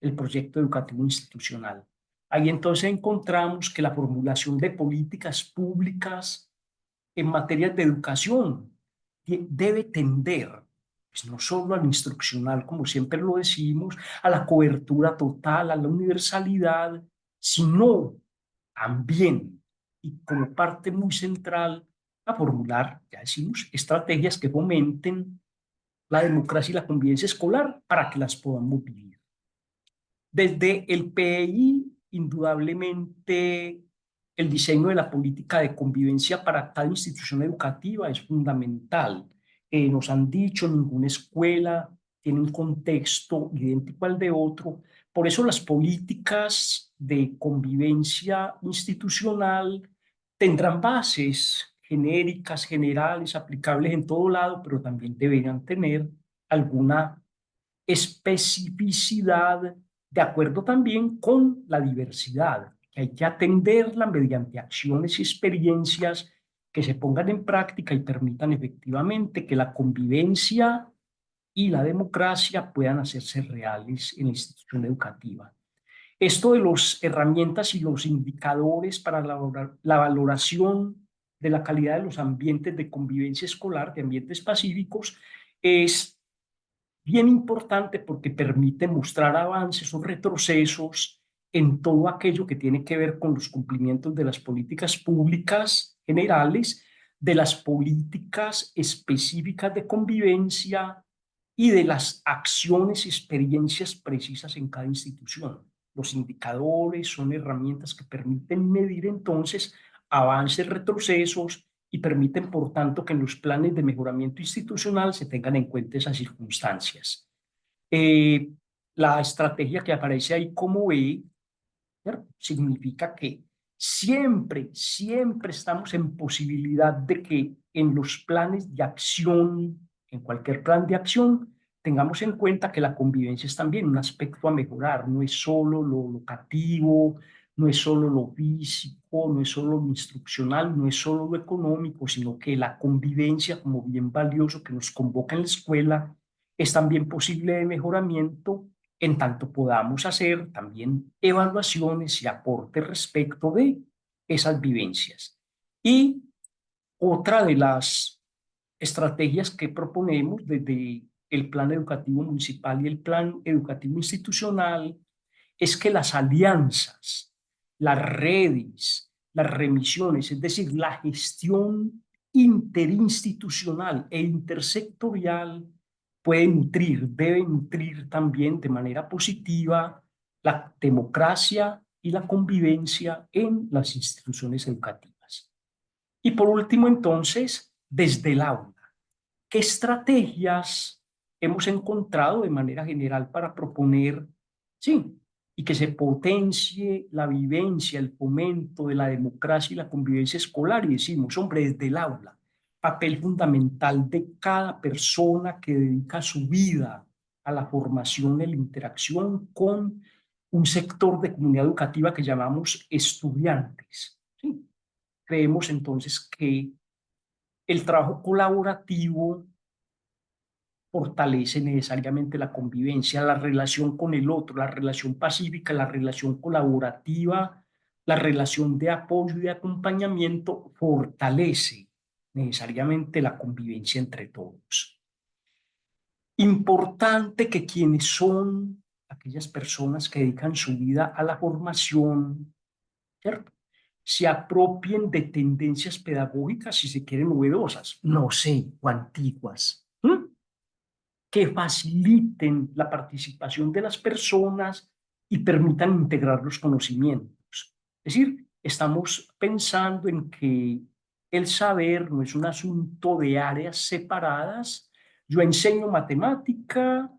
el proyecto educativo institucional. Ahí entonces encontramos que la formulación de políticas públicas en materia de educación debe tender, pues no solo al instruccional, como siempre lo decimos, a la cobertura total, a la universalidad, sino también, y como parte muy central, a formular, ya decimos, estrategias que fomenten la democracia y la convivencia escolar para que las podamos vivir. Desde el PI, indudablemente, el diseño de la política de convivencia para cada institución educativa es fundamental. Nos han dicho, ninguna escuela tiene un contexto idéntico al de otro. Por eso las políticas de convivencia institucional tendrán bases genéricas, generales, aplicables en todo lado, pero también deberían tener alguna especificidad de acuerdo también con la diversidad, que hay que atenderla mediante acciones y experiencias que se pongan en práctica y permitan efectivamente que la convivencia y la democracia puedan hacerse reales en la institución educativa. Esto de las herramientas y los indicadores para la valoración de la calidad de los ambientes de convivencia escolar, de ambientes pacíficos, es bien importante porque permite mostrar avances o retrocesos en todo aquello que tiene que ver con los cumplimientos de las políticas públicas generales, de las políticas específicas de convivencia y de las acciones y experiencias precisas en cada institución. Los indicadores son herramientas que permiten medir entonces avances, retrocesos y permiten, por tanto, que en los planes de mejoramiento institucional se tengan en cuenta esas circunstancias. Eh, la estrategia que aparece ahí como E ¿cierto? Significa que siempre, siempre estamos en posibilidad de que en los planes de acción, en cualquier plan de acción, tengamos en cuenta que la convivencia es también un aspecto a mejorar, no es solo lo locativo, no es solo lo físico, no es solo lo instruccional, no es solo lo económico, sino que la convivencia como bien valioso que nos convoca en la escuela es también posible de mejoramiento en tanto podamos hacer también evaluaciones y aportes respecto de esas vivencias. Y otra de las estrategias que proponemos desde el plan educativo municipal y el plan educativo institucional es que las alianzas, las redes, las remisiones, es decir, la gestión interinstitucional e intersectorial puede nutrir, debe nutrir también de manera positiva la democracia y la convivencia en las instituciones educativas. Y por último, entonces, desde el aula, ¿qué estrategias hemos encontrado de manera general para proponer, sí, y que se potencie la vivencia, el fomento de la democracia y la convivencia escolar? Y decimos, hombre, desde el aula, papel fundamental de cada persona que dedica su vida a la formación y la interacción con un sector de comunidad educativa que llamamos estudiantes. ¿Sí? Creemos entonces que el trabajo colaborativo fortalece necesariamente la convivencia, la relación con el otro, la relación pacífica, la relación colaborativa, la relación de apoyo y de acompañamiento fortalece necesariamente la convivencia entre todos. Importante que quienes son aquellas personas que dedican su vida a la formación, ¿cierto?, se apropien de tendencias pedagógicas, si se quieren, novedosas, no sé, o antiguas, que faciliten la participación de las personas y permitan integrar los conocimientos. Es decir, estamos pensando en que el saber no es un asunto de áreas separadas. Yo enseño matemática,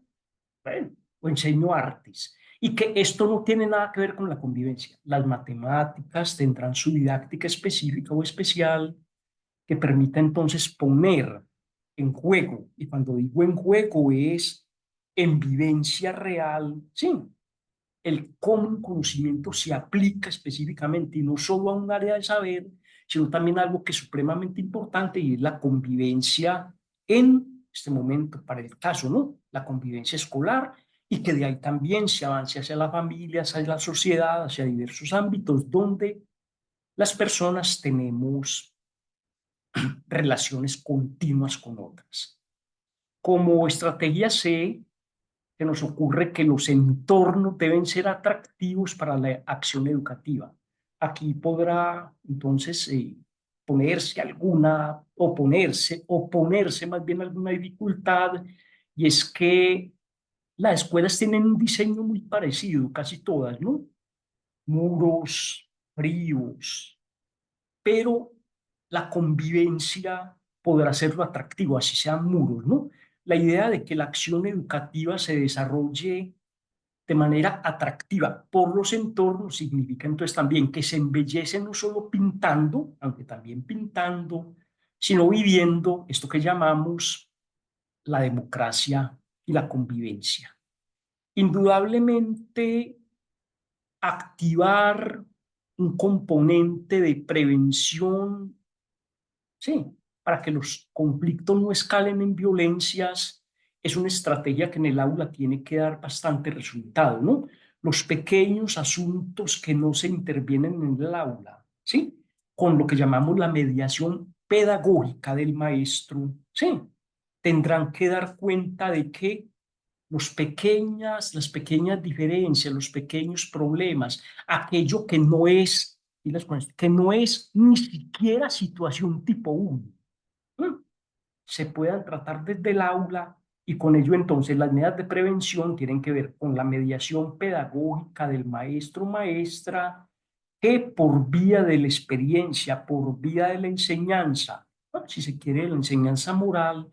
bueno, o enseño artes, y que esto no tiene nada que ver con la convivencia. Las matemáticas tendrán su didáctica específica o especial que permita entonces poner en juego, y cuando digo en juego es en vivencia real, sí, el cómo un conocimiento se aplica específicamente y no solo a un área de saber, sino también algo que es supremamente importante y es la convivencia en este momento, para el caso, ¿no? La convivencia escolar y que de ahí también se avance hacia la familia, hacia la sociedad, hacia diversos ámbitos donde las personas tenemos relaciones continuas con otras. Como estrategia C, se nos ocurre que los entornos deben ser atractivos para la acción educativa. Aquí podrá entonces ponerse alguna, oponerse más bien alguna dificultad, y es que las escuelas tienen un diseño muy parecido, casi todas, ¿no? Muros, fríos, pero la convivencia podrá hacerlo atractivo, así sean muros, ¿no? La idea de que la acción educativa se desarrolle de manera atractiva por los entornos significa entonces también que se embellece no solo pintando, aunque también pintando, sino viviendo esto que llamamos la democracia y la convivencia. Indudablemente, activar un componente de prevención, sí, para que los conflictos no escalen en violencias, es una estrategia que en el aula tiene que dar bastante resultado, ¿no? Los pequeños asuntos que no se intervienen en el aula, ¿sí? Con lo que llamamos la mediación pedagógica del maestro, ¿sí? Tendrán que dar cuenta de que las pequeñas diferencias, los pequeños problemas, aquello que no es, que no es ni siquiera situación tipo 1, se puedan tratar desde el aula, y con ello entonces las medidas de prevención tienen que ver con la mediación pedagógica del maestro o maestra, que por vía de la experiencia, por vía de la enseñanza, si se quiere, la enseñanza moral,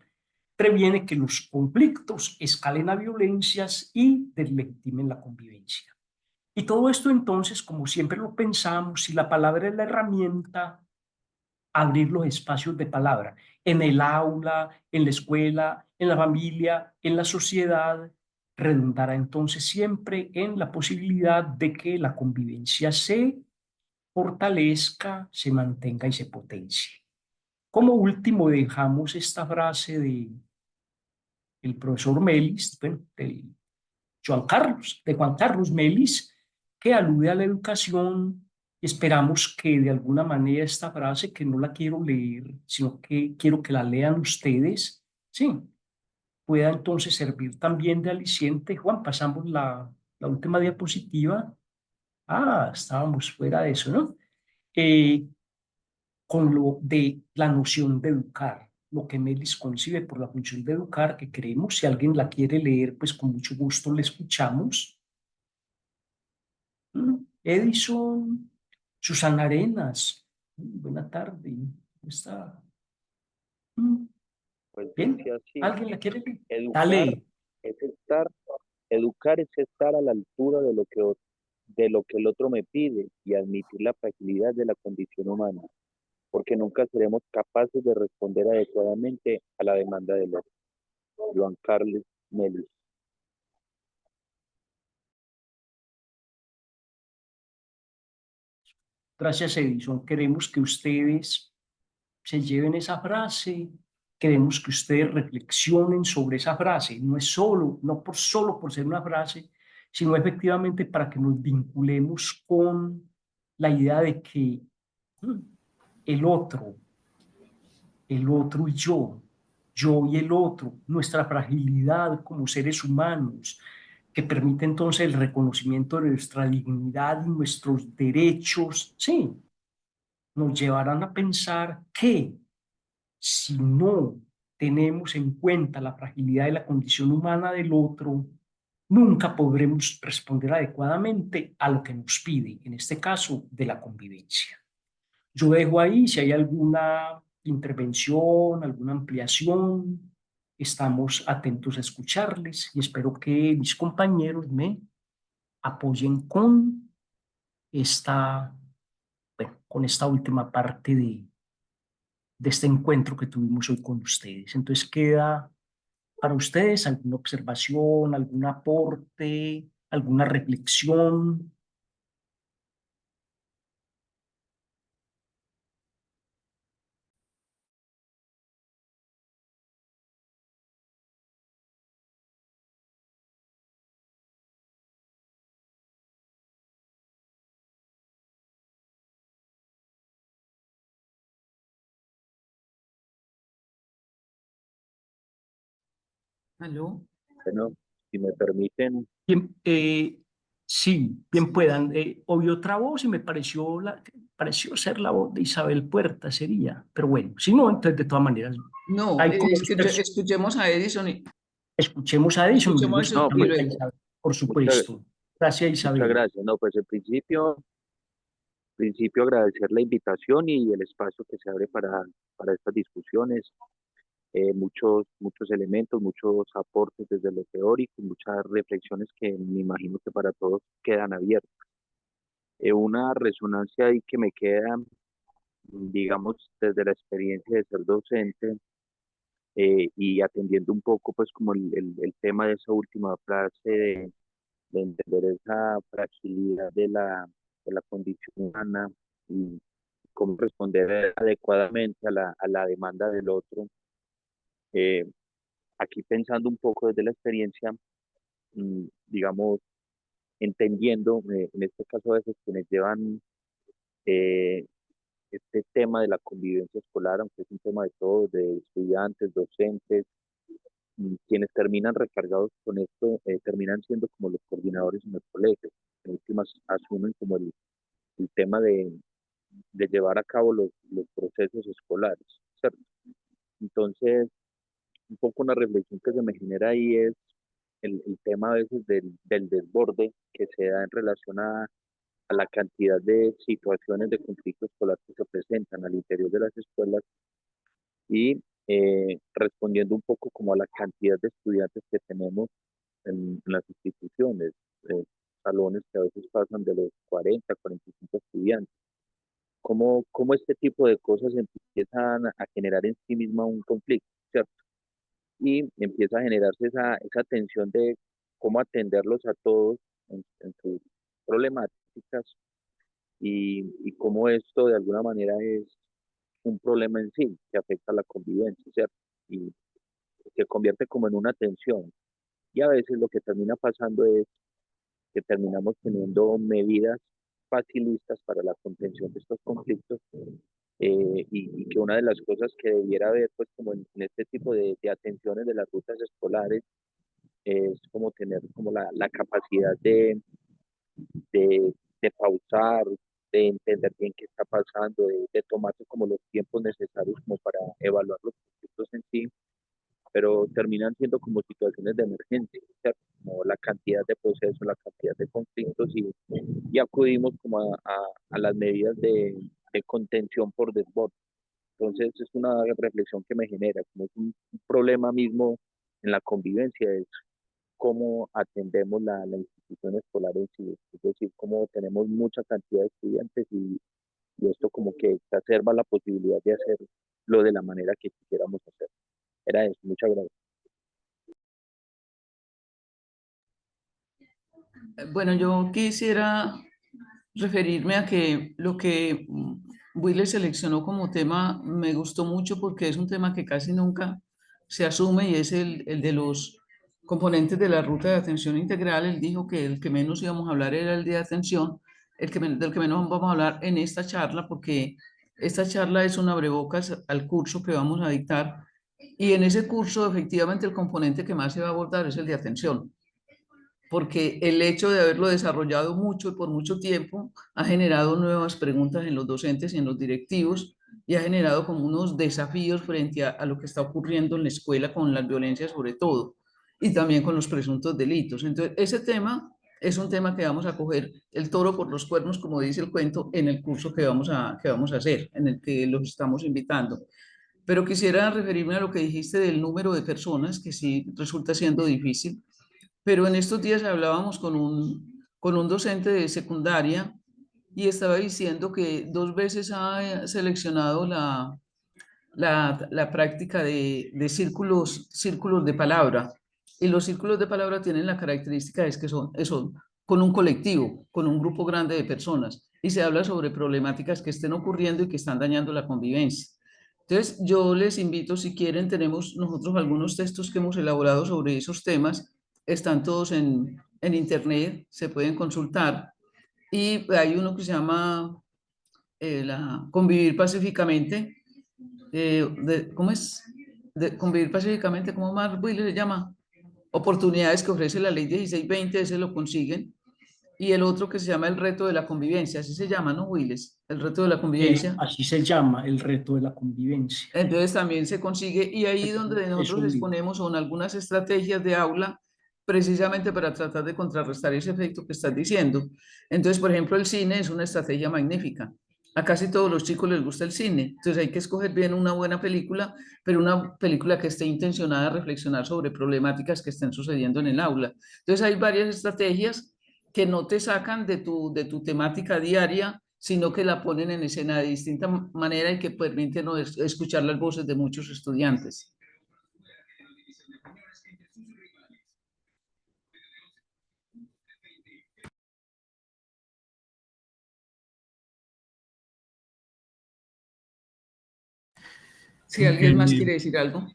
previene que los conflictos escalen a violencias y deslegitimen la convivencia. Y todo esto entonces, como siempre lo pensamos, si la palabra es la herramienta, abrir los espacios de palabra en el aula, en la escuela, en la familia, en la sociedad, redundará entonces siempre en la posibilidad de que la convivencia se fortalezca, se mantenga y se potencie. Como último, dejamos esta frase de el profesor Melis, bueno, de Juan Carlos Melis, que alude a la educación. Esperamos que de alguna manera esta frase, que no la quiero leer, sino que quiero que la lean ustedes, sí, pueda entonces servir también de aliciente. Juan, pasamos la última diapositiva. Ah, estábamos fuera de eso, ¿no? Eh, con lo de la noción de educar, lo que Melis concibe por la función de educar, que creemos, si alguien la quiere leer, pues con mucho gusto le escuchamos. Edison, Susana Arenas, buena tarde, ¿cómo está? Mm, Pues Bien, dice así, ¿alguien la quiere leer? educar Dale, es estar, educar es estar a la altura de lo que el otro me pide y admitir la fragilidad de la condición humana, porque nunca seremos capaces de responder adecuadamente a la demanda del otro. Joan Carlos Melis. gracias Edison. Queremos que ustedes se lleven esa frase, queremos que ustedes reflexionen sobre esa frase. No es solo, no por solo por ser una frase, sino efectivamente para que nos vinculemos con la idea de que mm, el otro, el otro y yo y el otro, nuestra fragilidad como seres humanos, que permite entonces el reconocimiento de nuestra dignidad y nuestros derechos, sí, nos llevarán a pensar que si no tenemos en cuenta la fragilidad de la condición humana del otro, nunca podremos responder adecuadamente a lo que nos pide, en este caso, de la convivencia. Yo dejo ahí, si hay alguna intervención, alguna ampliación, estamos atentos a escucharles y espero que mis compañeros me apoyen con esta, bueno, con esta última parte de este encuentro que tuvimos hoy con ustedes. Entonces queda para ustedes alguna observación, algún aporte, alguna reflexión. ¿Aló? Bueno, si me permiten, Bien, sí, bien puedan. Oí otra voz y me pareció, pareció ser la voz de Isabel Puerta, sería. Pero bueno, si no, entonces de todas maneras, No, hay como escuchemos a Edison y escuchemos a Edison y luego escuchemos eso no, y escuchamos pues a luego. Isabel, por muchas, supuesto. Gracias, muchas Isabel. gracias. No, pues en principio agradecer la invitación y el espacio que se abre para estas discusiones. Muchos elementos, muchos aportes desde lo teórico, muchas reflexiones que me imagino que para todos quedan abiertas. Una resonancia ahí que me queda, digamos, desde la experiencia de ser docente y atendiendo un poco pues como el tema de esa última frase de entender esa fragilidad de la condición humana y cómo responder adecuadamente a la demanda del otro. Eh, Aquí pensando un poco desde la experiencia, digamos, entendiendo, en este caso a veces quienes llevan eh, este tema de la convivencia escolar, aunque es un tema de todos, de estudiantes, docentes, quienes terminan recargados con esto, terminan siendo como los coordinadores en los colegios. En últimas, asumen como el tema de llevar a cabo los procesos escolares, ¿cierto? Entonces, un poco una reflexión que se me genera ahí es el tema a veces del desborde que se da en relación a la cantidad de situaciones de conflicto escolar que se presentan al interior de las escuelas y respondiendo un poco como a la cantidad de estudiantes que tenemos en las instituciones. salones que a veces pasan de los 40, 45 estudiantes. Cómo este tipo de cosas empiezan a generar en sí misma un conflicto, ¿cierto? Y empieza a generarse esa tensión de cómo atenderlos a todos en sus problemáticas y cómo esto de alguna manera es un problema en sí que afecta a la convivencia, ¿cierto? Y se convierte como en una tensión. Y a veces lo que termina pasando es que terminamos teniendo medidas facilistas para la contención de estos conflictos y que una de las cosas que debiera haber pues como en este tipo de atenciones de las rutas escolares es como tener como la capacidad de pausar, de entender bien qué está pasando, de tomarse como los tiempos necesarios como para evaluar los conflictos en sí, pero terminan siendo como situaciones de emergencia, ¿cierto? Como la cantidad de procesos, la cantidad de conflictos y acudimos como a las medidas de contención por desborde. Entonces es una reflexión que me genera, como es un problema mismo en la convivencia, es cómo atendemos la institución escolar en sí, es decir, cómo tenemos mucha cantidad de estudiantes y esto como que exacerba la posibilidad de hacerlo de la manera que quisiéramos hacer. Era eso, muchas gracias. Bueno, yo quisiera referirme a que lo que Wille seleccionó como tema me gustó mucho porque es un tema que casi nunca se asume y es el de los componentes de la ruta de atención integral. Él dijo que el que menos íbamos a hablar era el de atención, del que menos vamos a hablar en esta charla porque esta charla es un abrebocas al curso que vamos a dictar y en ese curso efectivamente el componente que más se va a abordar es el de atención porque el hecho de haberlo desarrollado mucho y por mucho tiempo ha generado nuevas preguntas en los docentes y en los directivos y ha generado como unos desafíos frente a lo que está ocurriendo en la escuela con las violencias sobre todo y también con los presuntos delitos. Entonces, ese tema es un tema que vamos a coger el toro por los cuernos, como dice el cuento, en el curso que vamos a hacer, en el que los estamos invitando. Pero quisiera referirme a lo que dijiste del número de personas, que sí resulta siendo difícil, pero en estos días hablábamos con un docente de secundaria y estaba diciendo que 2 veces ha seleccionado la práctica de círculos de palabra. Y los círculos de palabra tienen la característica es que son con un colectivo, con un grupo grande de personas. Y se habla sobre problemáticas que estén ocurriendo y que están dañando la convivencia. Entonces, yo les invito, si quieren, tenemos nosotros algunos textos que hemos elaborado sobre esos temas, están todos en internet, se pueden consultar. Y hay uno que se llama Convivir pacíficamente. ¿Cómo es? De convivir pacíficamente, ¿cómo más Willy le llama? Oportunidades que ofrece la ley 1620, ese lo consiguen. Y el otro que se llama el reto de la convivencia, así se llama, ¿no, Willis? El reto de la convivencia. Así se llama, el reto de la convivencia. Entonces también se consigue, y ahí donde Es nosotros un libro. exponemos son algunas estrategias de aula, precisamente para tratar de contrarrestar ese efecto que estás diciendo. Entonces, por ejemplo, el cine es una estrategia magnífica. A casi todos los chicos les gusta el cine, entonces hay que escoger bien una buena película, pero una película que esté intencionada a reflexionar sobre problemáticas que estén sucediendo en el aula. Entonces hay varias estrategias que no te sacan de tu temática diaria, sino que la ponen en escena de distinta manera y que permiten escuchar las voces de muchos estudiantes. Si alguien más quiere decir algo.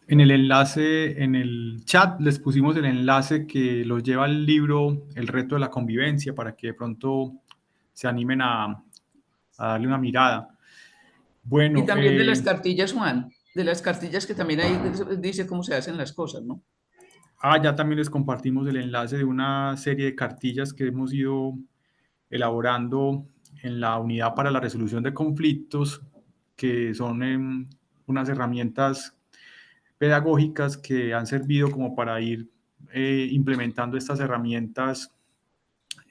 En el enlace, en el chat, les pusimos el enlace que los lleva al libro El reto de la convivencia para que de pronto se animen a darle una mirada. Y Bueno, también de las cartillas, Juan, de las cartillas que también ahí dice cómo se hacen las cosas, ¿no? ya también les compartimos el enlace de una serie de cartillas que hemos ido elaborando en la unidad para la resolución de conflictos, que son unas herramientas pedagógicas que han servido como para ir implementando estas herramientas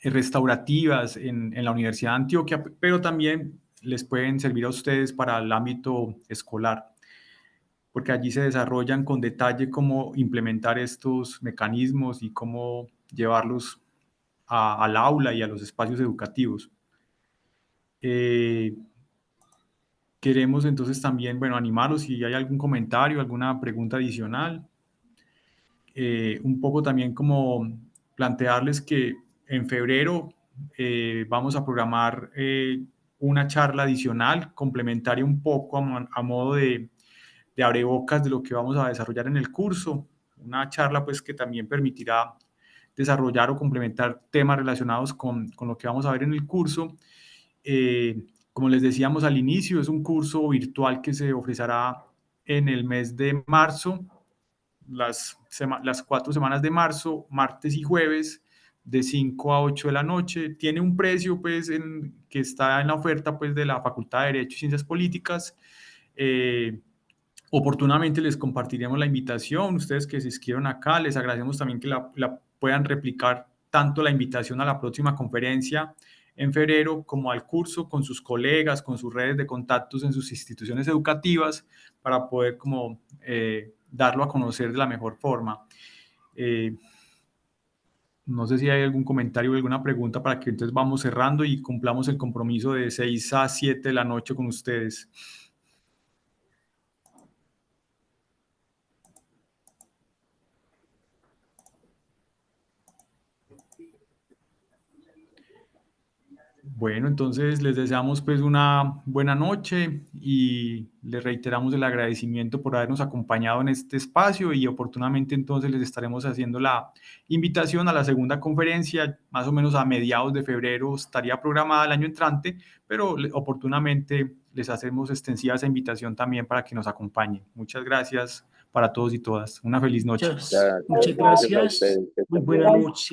restaurativas en la Universidad de Antioquia, pero también les pueden servir a ustedes para el ámbito escolar, porque allí se desarrollan con detalle cómo implementar estos mecanismos y cómo llevarlos al aula y a los espacios educativos. Queremos entonces también, bueno, animarlos si hay algún comentario, alguna pregunta adicional. Un poco también como plantearles que en febrero vamos a programar una charla adicional, complementaria un poco a modo de abrebocas de lo que vamos a desarrollar en el curso. Una charla pues que también permitirá desarrollar o complementar temas relacionados con lo que vamos a ver en el curso. Como les decíamos al inicio, es un curso virtual que se ofrecerá en el mes de marzo, las 4 semanas de marzo, martes y jueves, de 5 a 8 de la noche. Tiene un precio pues, que está en la oferta pues, de la Facultad de Derecho y Ciencias Políticas. Oportunamente les compartiremos la invitación. Ustedes que se inscribieron acá, les agradecemos también que la puedan replicar tanto la invitación a la próxima conferencia en febrero como al curso con sus colegas, con sus redes de contactos en sus instituciones educativas para poder como darlo a conocer de la mejor forma. No sé si hay algún comentario o alguna pregunta para que entonces vamos cerrando y cumplamos el compromiso de 6 a 7 de la noche con ustedes. Bueno, entonces les deseamos pues una buena noche y les reiteramos el agradecimiento por habernos acompañado en este espacio y oportunamente entonces les estaremos haciendo la invitación a la segunda conferencia, más o menos a mediados de febrero estaría programada el año entrante, pero oportunamente les hacemos extensiva esa invitación también para que nos acompañen. Muchas gracias para todos y todas. Una feliz noche. Muchas gracias. Muy buena noche.